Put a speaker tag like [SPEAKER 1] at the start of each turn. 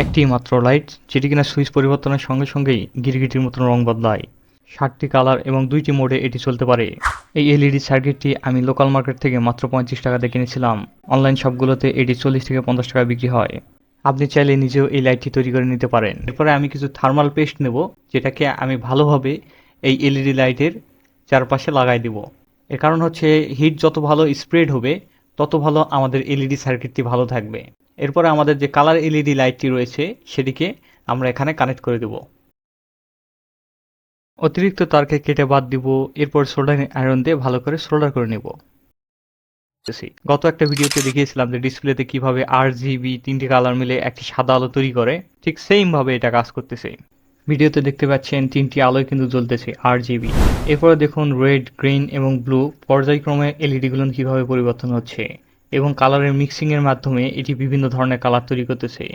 [SPEAKER 1] একটি মাত্র লাইট, যেটি কিনা সুইচ পরিবর্তনের সঙ্গে সঙ্গেই গিরগিটির মতন রং বদলায়। 7টি কালার এবং 2টি মোডে এটি চলতে পারে। এই এলইডি সার্কিটটি আমি লোকাল মার্কেট থেকে মাত্র 35 টাকা দিয়ে কিনেছিলাম। অনলাইন শপগুলোতে এটি 40 থেকে 50 টাকা বিক্রি হয়। আপনি চাইলে নিজেও এই লাইটটি তৈরি করে নিতে পারেন। এরপরে আমি কিছু থার্মাল পেস্ট নেব, যেটাকে আমি ভালোভাবে এই এলইডি লাইটের চারপাশে লাগাই দিব। এর কারণ হচ্ছে হিট যত ভালো স্প্রেড হবে তত ভালো আমাদের এলইডি সার্কিটটি ভালো থাকবে। এরপরে আমাদের যে কালার এলইডি লাইটটি রয়েছে সেটিকে আমরা এখানে কানেক্ট করে দেব। অতিরিক্ত তারকে কেটে বাদ দিব। এরপর সোল্ডারিং আয়রন দিয়ে ভালো করে সোল্ডার করে নেব। গত একটা ভিডিওতে দেখিয়েছিলাম যে ডিসপ্লেতে কিভাবে RGB 3টি কালার মিলে একটি সাদা আলো তৈরি করে, ঠিক সেম ভাবে এটা কাজ করতেছে। ভিডিওতে দেখতে পাচ্ছেন 3টি আলোয় কিন্তু জ্বলতেছে RGB। এরপরে দেখুন রেড, গ্রিন এবং ব্লু পর্যায়ক্রমে এলইডিগুলো কিভাবে পরিবর্তন হচ্ছে এবং কালারের মিক্সিং এর মাধ্যমে এটি বিভিন্ন ধরনের কালার তৈরি করতেছে।